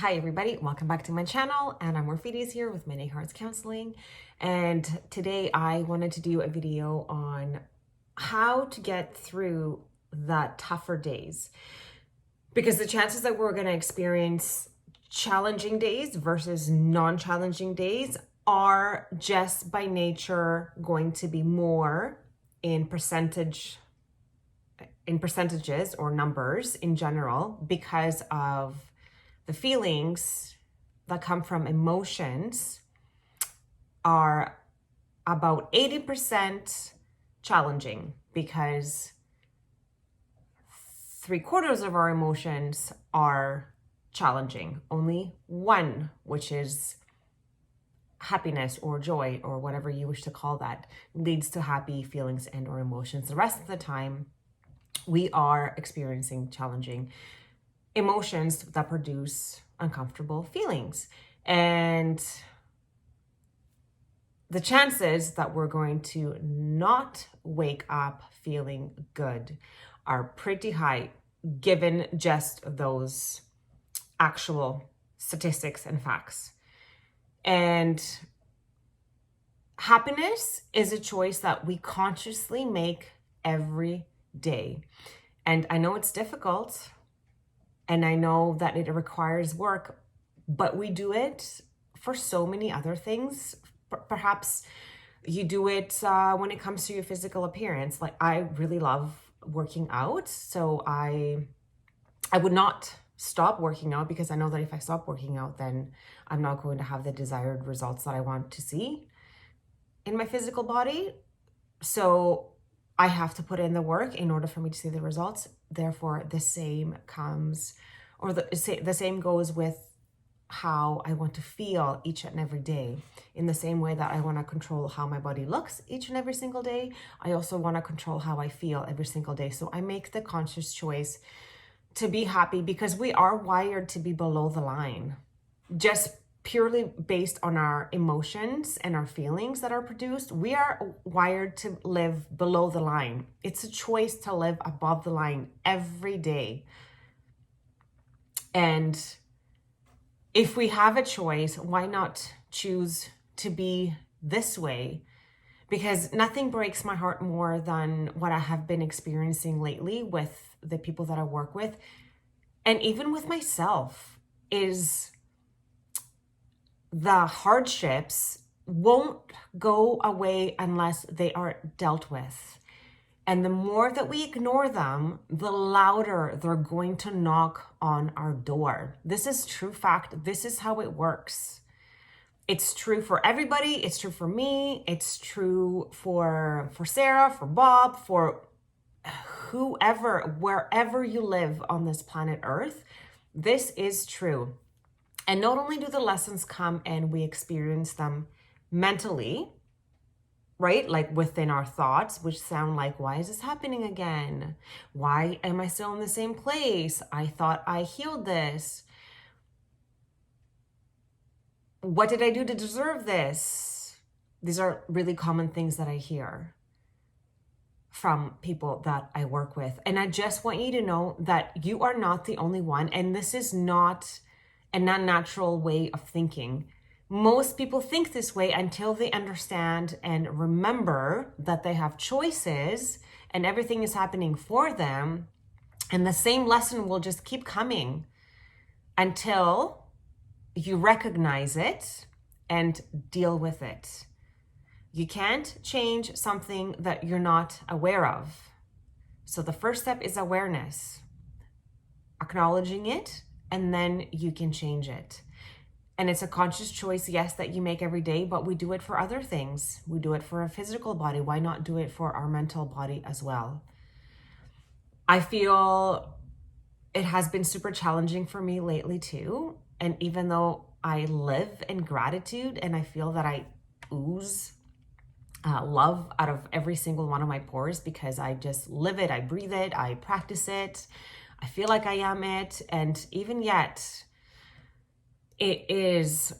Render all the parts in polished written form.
Hi everybody, welcome back to my channel, and I'm Orphedes here with Many Hearts Counseling. And today I wanted to do a video on how to get through the tougher days, because the chances that we're going to experience challenging days versus non-challenging days are just by nature going to be more in percentages or numbers in general, because of the feelings that come from emotions are about 80% challenging, because 3/4 of our emotions are challenging. Only one, which is happiness or joy or whatever you wish to call that, leads to happy feelings and or emotions. The rest of the time, we are experiencing challenging emotions that produce uncomfortable feelings. And the chances that we're going to not wake up feeling good are pretty high, given just those actual statistics and facts. And happiness is a choice that we consciously make every day. And I know it's difficult, and I know that it requires work, but we do it for so many other things. Perhaps you do it when it comes to your physical appearance. Like, I really love working out, so I would not stop working out, because I know that if I stop working out, then I'm not going to have the desired results that I want to see in my physical body. So I have to put in the work in order for me to see the results. Therefore, the same comes, or the same goes with how I want to feel each and every day. In the same way that I want to control how my body looks each and every single day, I also want to control how I feel every single day. So I make the conscious choice to be happy, because we are wired to be below the line, just purely based on our emotions and our feelings that are produced. We are wired to live below the line. It's a choice to live above the line every day. And if we have a choice, why not choose to be this way? Because nothing breaks my heart more than what I have been experiencing lately with the people that I work with, and even with myself, is the hardships won't go away unless they are dealt with. And the more that we ignore them, the louder they're going to knock on our door. This is true fact. This is how it works. It's true for everybody. It's true for me. It's true for Sarah, for Bob, for whoever, wherever you live on this planet Earth. This is true. And not only do the lessons come and we experience them mentally, right? Like within our thoughts, which sound like, why is this happening again? Why am I still in the same place? I thought I healed this. What did I do to deserve this? These are really common things that I hear from people that I work with. And I just want you to know that you are not the only one. And this is not an unnatural way of thinking. Most people think this way until they understand and remember that they have choices and everything is happening for them. And the same lesson will just keep coming until you recognize it and deal with it. You can't change something that you're not aware of. So the first step is awareness, acknowledging it, and then you can change it. And it's a conscious choice, yes, that you make every day, but we do it for other things. We do it for a physical body. Why not do it for our mental body as well? I feel it has been super challenging for me lately too. And even though I live in gratitude and I feel that I ooze love out of every single one of my pores, because I just live it, I breathe it, I practice it, I feel like I am it. And even yet, it is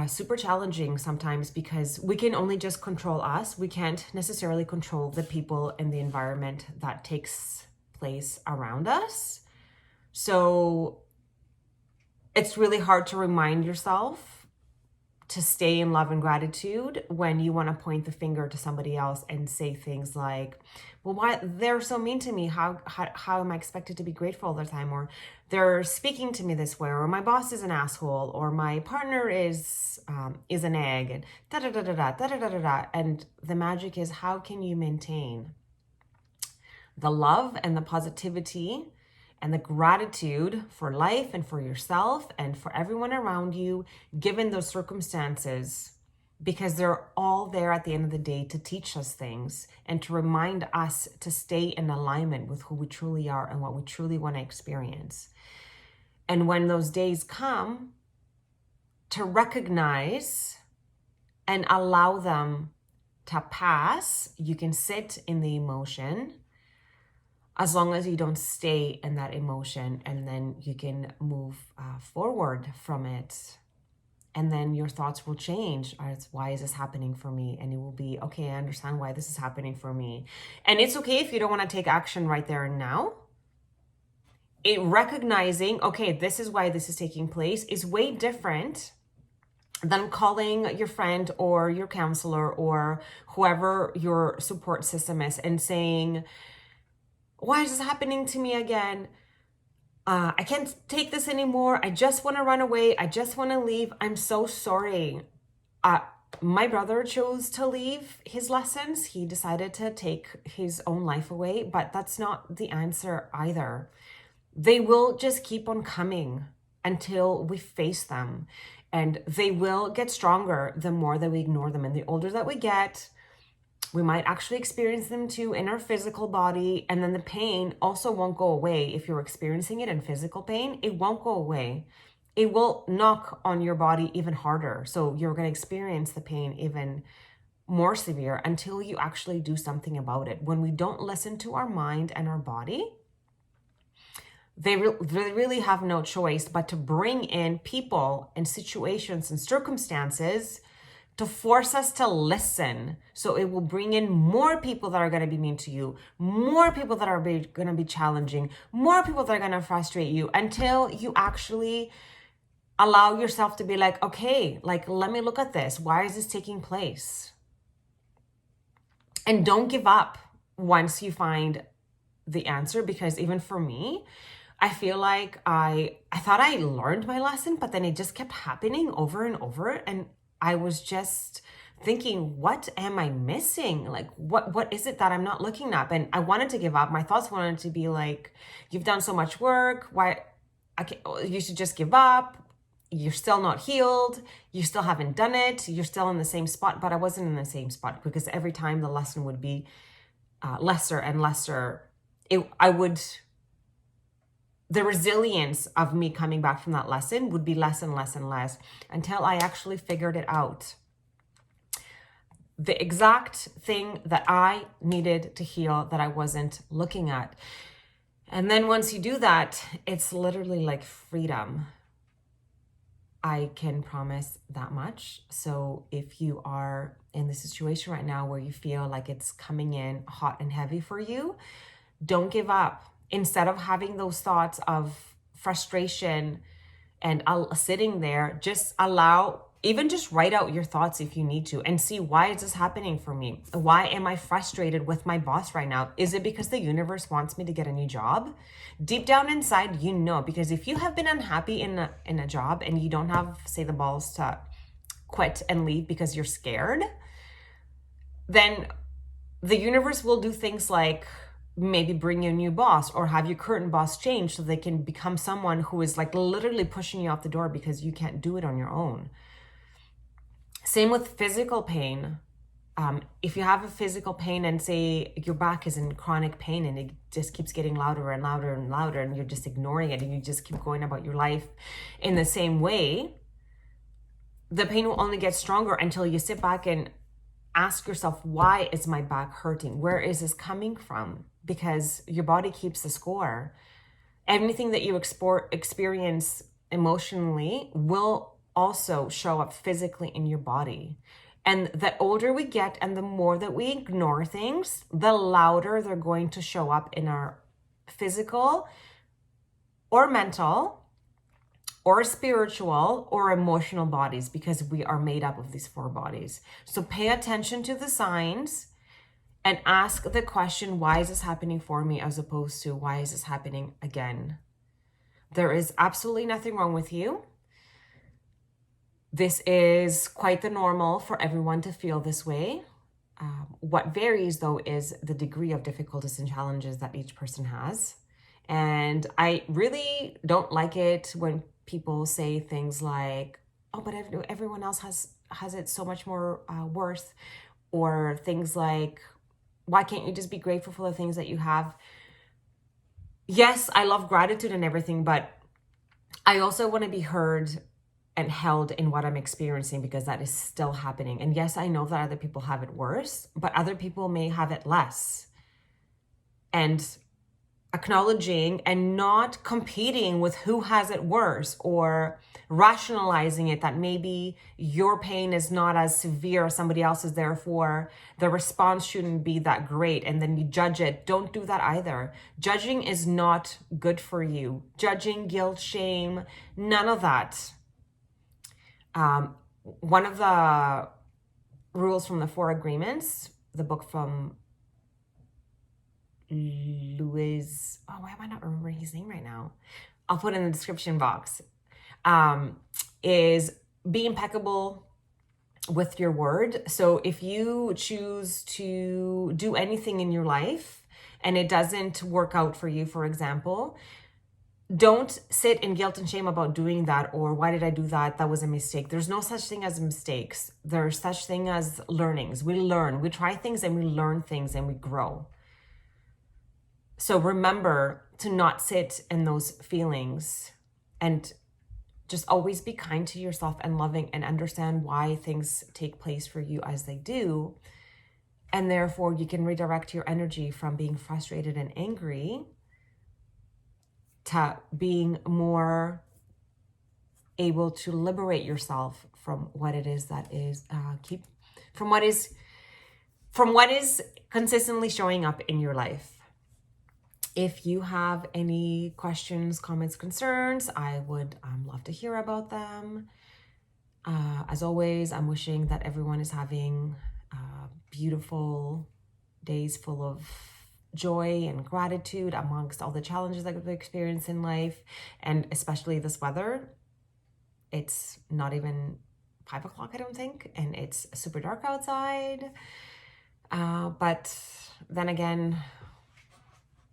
super challenging sometimes, because we can only just control us. We can't necessarily control the people and the environment that takes place around us. So it's really hard to remind yourself to stay in love and gratitude when you want to point the finger to somebody else and say things like, well, why they're so mean to me? How am I expected to be grateful all the time? Or they're speaking to me this way, or my boss is an asshole, or my partner is an egg, and da da da da da da da da da. And the magic is, how can you maintain the love and the positivity and the gratitude for life and for yourself and for everyone around you, given those circumstances, because they're all there at the end of the day to teach us things and to remind us to stay in alignment with who we truly are and what we truly want to experience. And when those days come, to recognize and allow them to pass. You can sit in the emotion as long as you don't stay in that emotion, and then you can move forward from it. And then your thoughts will change. Why is this happening for me? And it will be, okay, I understand why this is happening for me. And it's okay if you don't want to take action right there and now. Recognizing, okay, this is why this is taking place, is way different than calling your friend or your counselor or whoever your support system is and saying, why is this happening to me again? I can't take this anymore. I just want to run away. I just want to leave. I'm so sorry. My brother chose to leave his lessons. He decided to take his own life away, but that's not the answer either. They will just keep on coming until we face them. And they will get stronger the more that we ignore them. And the older that we get, we might actually experience them too in our physical body. And then the pain also won't go away. If you're experiencing it in physical pain, it won't go away. It will knock on your body even harder. So you're going to experience the pain even more severe until you actually do something about it. When we don't listen to our mind and our body, they really have no choice but to bring in people and situations and circumstances to force us to listen. So it will bring in more people that are going to be mean to you, more people that are going to be challenging, more people that are going to frustrate you, until you actually allow yourself to be like, okay, like, let me look at this. Why is this taking place? And don't give up once you find the answer, because even for me, I feel like I thought I learned my lesson, but then it just kept happening over and over. And I was just thinking, what am I missing? Like, what is it that I'm not looking up? And I wanted to give up. My thoughts wanted to be like, you've done so much work. Why? You should just give up. You're still not healed. You still haven't done it. You're still in the same spot. But I wasn't in the same spot, because every time the lesson would be lesser and lesser, the resilience of me coming back from that lesson would be less and less and less, until I actually figured it out. The exact thing that I needed to heal that I wasn't looking at. And then once you do that, it's literally like freedom. I can promise that much. So if you are in the situation right now where you feel like it's coming in hot and heavy for you, don't give up. Instead of having those thoughts of frustration and sitting there, just write out your thoughts if you need to, and see, why is this happening for me? Why am I frustrated with my boss right now? Is it because the universe wants me to get a new job? Deep down inside, you know, because if you have been unhappy in a job and you don't have, say, the balls to quit and leave because you're scared, then the universe will do things like maybe bring you a new boss, or have your current boss change so they can become someone who is like literally pushing you out the door because you can't do it on your own. Same with physical pain. If you have a physical pain and say your back is in chronic pain and it just keeps getting louder and louder and louder, and you're just ignoring it and you just keep going about your life in the same way, the pain will only get stronger until you sit back and ask yourself, why is my back hurting? Where is this coming from? Because your body keeps the score. Anything that you experience emotionally will also show up physically in your body. And the older we get and the more that we ignore things, the louder they're going to show up in our physical or mental or spiritual or emotional bodies, because we are made up of these 4 bodies. So pay attention to the signs and ask the question, why is this happening for me, as opposed to why is this happening again? There is absolutely nothing wrong with you. This is quite the normal for everyone to feel this way. What varies, though, is the degree of difficulties and challenges that each person has. And I really don't like it when people say things like, oh, but everyone else has it so much more worse. Or things like, why can't you just be grateful for the things that you have? Yes, I love gratitude and everything, but I also want to be heard and held in what I'm experiencing, because that is still happening. And yes, I know that other people have it worse, but other people may have it less. And acknowledging and not competing with who has it worse, or rationalizing it that maybe your pain is not as severe as somebody else's, therefore the response shouldn't be that great, and then you judge it. Don't do that either. Judging is not good for you. Judging, guilt, shame, none of that. One of the rules from the 4 Agreements, the book from Louis, oh, why am I not remembering his name right now? I'll put it in the description box, is be impeccable with your word. So if you choose to do anything in your life and it doesn't work out for you, for example, don't sit in guilt and shame about doing that, or why did I do that? That was a mistake. There's no such thing as mistakes. There's such thing as learnings. We learn, we try things and we learn things and we grow. So remember to not sit in those feelings, and just always be kind to yourself and loving, and understand why things take place for you as they do. And therefore you can redirect your energy from being frustrated and angry to being more able to liberate yourself from what it is that is from what is consistently showing up in your life. If you have any questions, comments, concerns, I would love to hear about them. As always, I'm wishing that everyone is having beautiful days full of joy and gratitude amongst all the challenges that we experience in life, and especially this weather. It's not even 5 o'clock, I don't think, and it's super dark outside. But then again,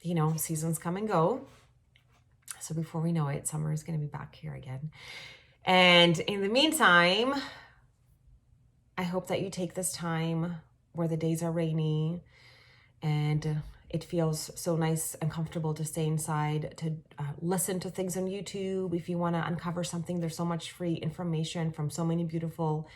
you know, seasons come and go. So before we know it, summer is going to be back here again. And in the meantime, I hope that you take this time where the days are rainy and it feels so nice and comfortable to stay inside, to listen to things on YouTube. If you want to uncover something, there's so much free information from so many beautiful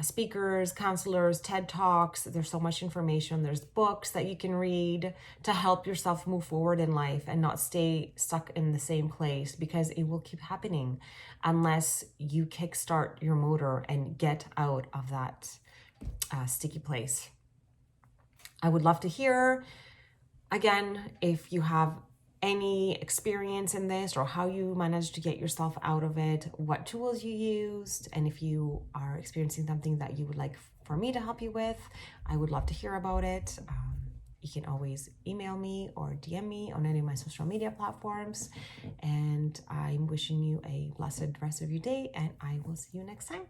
speakers, counselors, TED Talks. There's so much information. There's books that you can read to help yourself move forward in life and not stay stuck in the same place, because it will keep happening unless you kickstart your motor and get out of that sticky place. I would love to hear, again, if you have any experience in this, or how you managed to get yourself out of it, what tools you used, and if you are experiencing something that you would like for me to help you with, I would love to hear about it. You can always email me or DM me on any of my social media platforms. And I'm wishing you a blessed rest of your day, and I will see you next time.